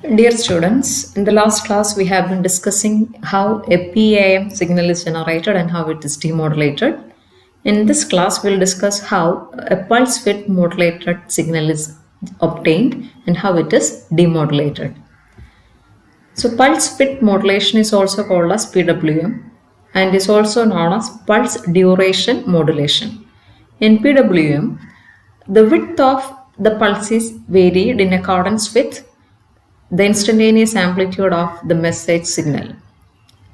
Dear students, in the last class we have been discussing how a PAM signal is generated and how it is demodulated. In this class we'll discuss how a pulse width modulated signal is obtained and how it is demodulated. So pulse width modulation is also called as PWM and is also known as pulse duration modulation. In PWM, the width of the pulse is varied in accordance with the instantaneous amplitude of the message signal.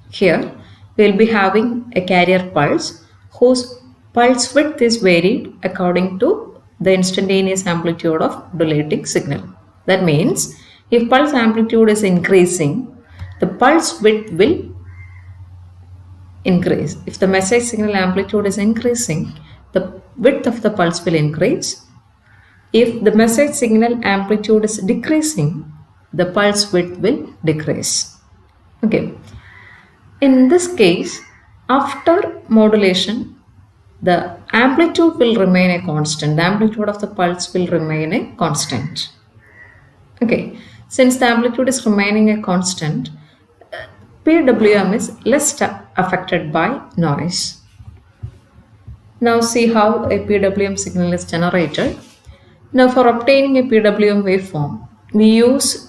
Here we will be having a carrier pulse whose pulse width is varied according to the instantaneous amplitude of modulating signal. That means if pulse amplitude is increasing, the pulse width will increase. If the message signal amplitude is increasing, the width of the pulse will increase. If the message signal amplitude is decreasing, the pulse width will decrease. Okay. In this case, after modulation, the amplitude will remain a constant. The amplitude of the pulse will remain a constant. Okay. Since the amplitude is remaining a constant, PWM is less affected by noise. Now see how a PWM signal is generated. Now for obtaining a PWM waveform, we use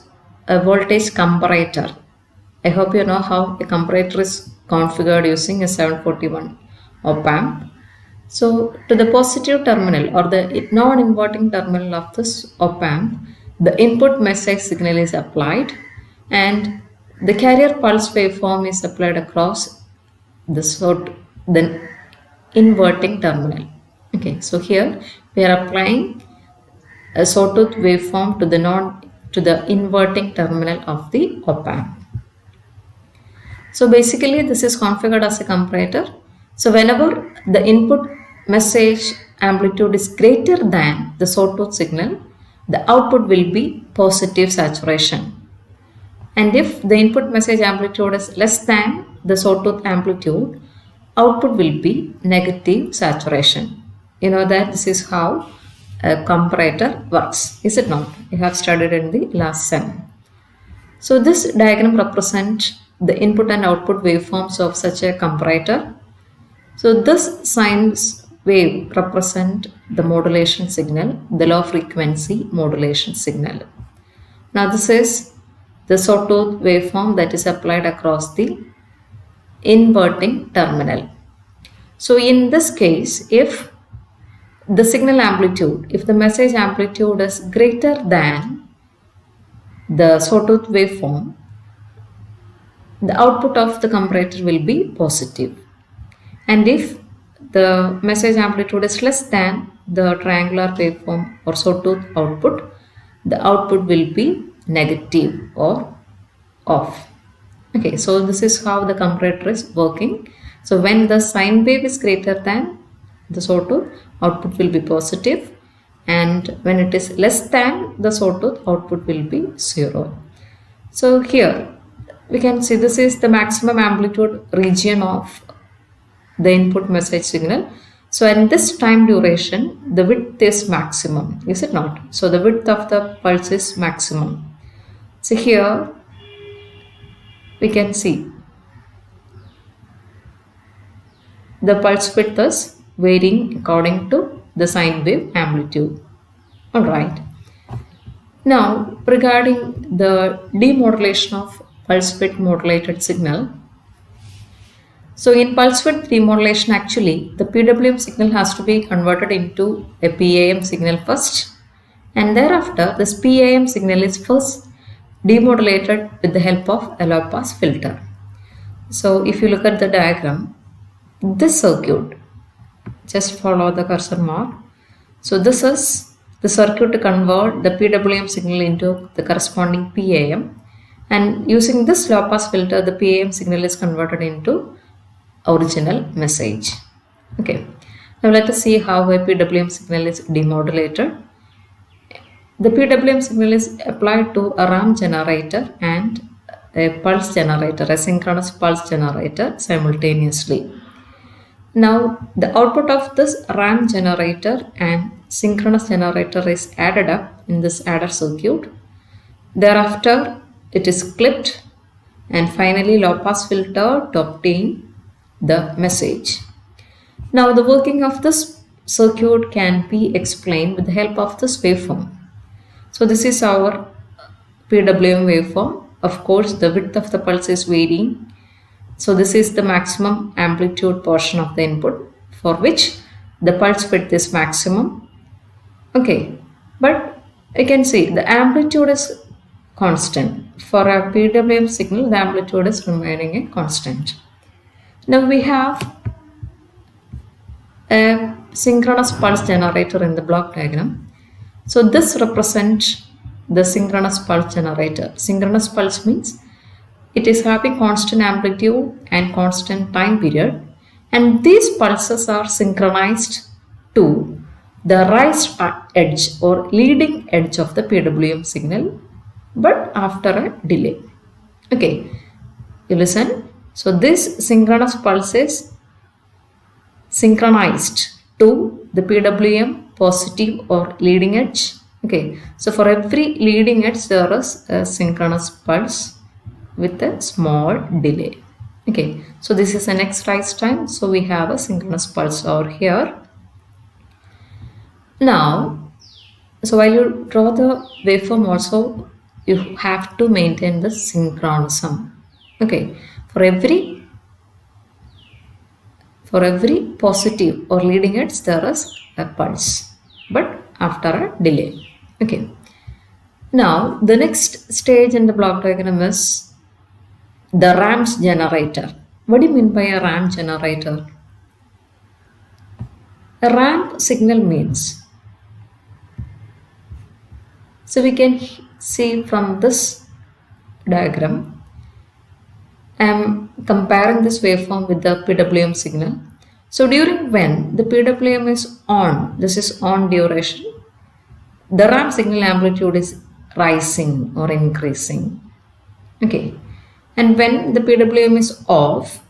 a voltage comparator. I hope you know how a comparator is configured using a 741 op-amp. So to the positive terminal or the non-inverting terminal of this op-amp, the input message signal is applied and the carrier pulse waveform is applied across the inverting terminal. Okay, so here we are applying a sawtooth waveform to the inverting terminal of the op-amp. So basically this is configured as a comparator. So whenever the input message amplitude is greater than the sawtooth signal, the output will be positive saturation. And if the input message amplitude is less than the sawtooth amplitude, output will be negative saturation. You know that this is how a comparator works, is it not? You have studied in the last sem. So this diagram represents the input and output waveforms of such a comparator. So this sine wave represent the modulation signal, the low frequency modulation signal. Now this is the sawtooth waveform that is applied across the inverting terminal. So in this case, if the signal amplitude, if the message amplitude is greater than the sawtooth waveform, the output of the comparator will be positive. And if the message amplitude is less than the triangular waveform or sawtooth output, the output will be negative or off. Okay, so this is how the comparator is working. So when the sine wave is greater than the sawtooth, output will be positive, and when it is less than the sawtooth, output will be 0. So here we can see this is the maximum amplitude region of the input message signal. So in this time duration, the width is maximum, is it not? So the width of the pulse is maximum. So here we can see the pulse width is varying according to the sine wave amplitude. Alright. Now regarding the demodulation of pulse width modulated signal. So in pulse width demodulation, actually the PWM signal has to be converted into a PAM signal first, and thereafter this PAM signal is first demodulated with the help of a low pass filter. So if you look at the diagram, this circuit, just follow the cursor mark. So this is the circuit to convert the PWM signal into the corresponding PAM, and using this low pass filter, the PAM signal is converted into original message. Okay, now let us see how a PWM signal is demodulated. The PWM signal is applied to a RAM generator and a pulse generator, a synchronous pulse generator simultaneously. Now the output of this RAM generator and synchronous generator is added up in this adder circuit. Thereafter it is clipped, and finally low pass filter to obtain the message. Now the working of this circuit can be explained with the help of this waveform. So this is our PWM waveform. Of course, the width of the pulse is varying. So this is the maximum amplitude portion of the input for which the pulse width is maximum. Okay, but you can see the amplitude is constant. For a PWM signal, the amplitude is remaining a constant. Now we have a synchronous pulse generator in the block diagram. So this represents the synchronous pulse generator. Synchronous pulse means it is having constant amplitude and constant time period, and these pulses are synchronized to the raised edge or leading edge of the PWM signal, but after a delay. Okay, you listen. So this synchronous pulse is synchronized to the PWM positive or leading edge. Okay, so for every leading edge there is a synchronous pulse with a small delay. Okay, so this is the next rise time. So we have a synchronous pulse over here. Now, so while you draw the waveform also, you have to maintain the synchronism. Okay, for every positive or leading edge there is a pulse, but after a delay. Okay, now the next stage in the block diagram is the ramps generator. What do you mean by a ramp generator? A ramp signal means, so we can see from this diagram, I am comparing this waveform with the PWM signal. So during when the PWM is on, this is on duration, the ramp signal amplitude is rising or increasing. Okay, and when the PWM is off,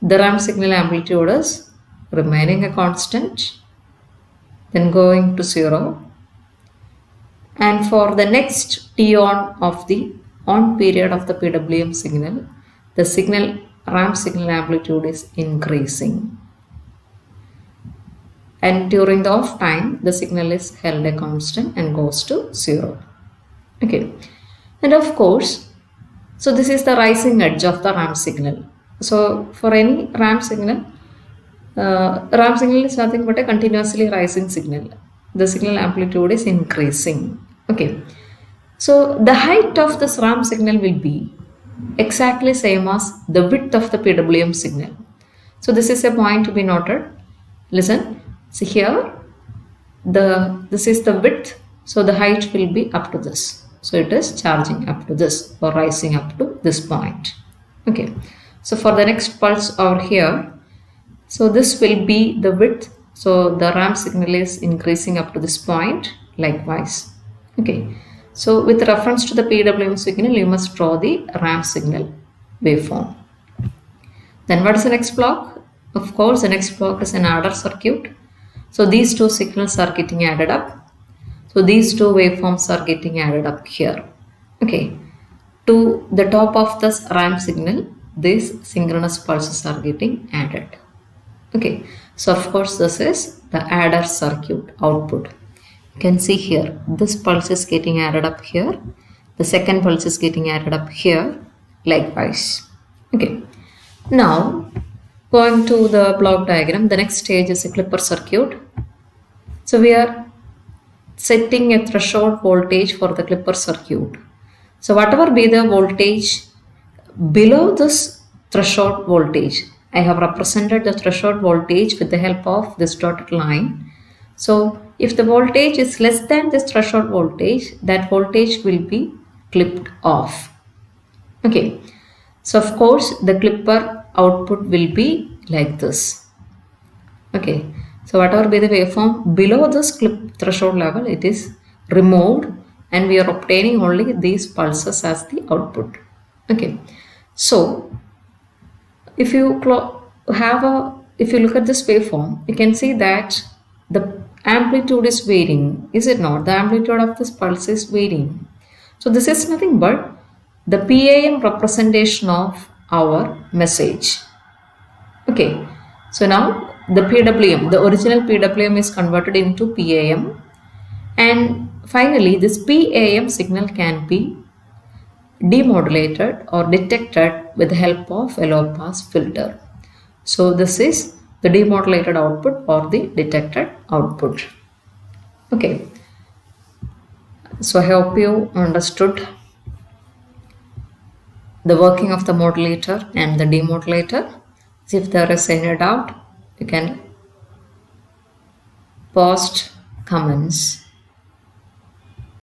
the ramp signal amplitude is remaining a constant, then going to 0. And for the next T on of the on period of the PWM signal, the ramp signal amplitude is increasing. And during the off time, the signal is held a constant and goes to 0. Okay, and of course, so this is the rising edge of the ramp signal. So for any ramp signal is nothing but a continuously rising signal. The signal amplitude is increasing. Okay, so the height of this ramp signal will be exactly same as the width of the PWM signal. So this is a point to be noted. Listen, see here, this is the width, so the height will be up to this. So it is charging up to this or rising up to this point. Okay, so for the next pulse over here, so this will be the width, so the ramp signal is increasing up to this point, likewise. Okay, so with reference to the PWM signal, you must draw the ramp signal waveform. Then what is the next block? Of course, the next block is an adder circuit. So these two signals are getting added up. So these two waveforms are getting added up here. Okay, to the top of this ramp signal, these synchronous pulses are getting added. Okay, so of course this is the adder circuit output. You can see here, this pulse is getting added up here, the second pulse is getting added up here, likewise. Okay, now going to the block diagram, the next stage is a clipper circuit. So we are setting a threshold voltage for the clipper circuit. So whatever be the voltage below this threshold voltage, I have represented the threshold voltage with the help of this dotted line. So if the voltage is less than this threshold voltage, that voltage will be clipped off. Okay, so of course the clipper output will be like this. Okay, so whatever be the waveform below this clip threshold level, it is removed and we are obtaining only these pulses as the output. Okay, so if you look at this waveform, you can see that the amplitude is varying, is it not? The amplitude of this pulse is varying. So this is nothing but the PAM representation of our message. Okay, so now the PWM, the original PWM is converted into PAM, and finally this PAM signal can be demodulated or detected with the help of a low pass filter. So this is the demodulated output or the detected output. Okay, so I hope you understood the working of the modulator and the demodulator. If there is any doubt, you can post comments.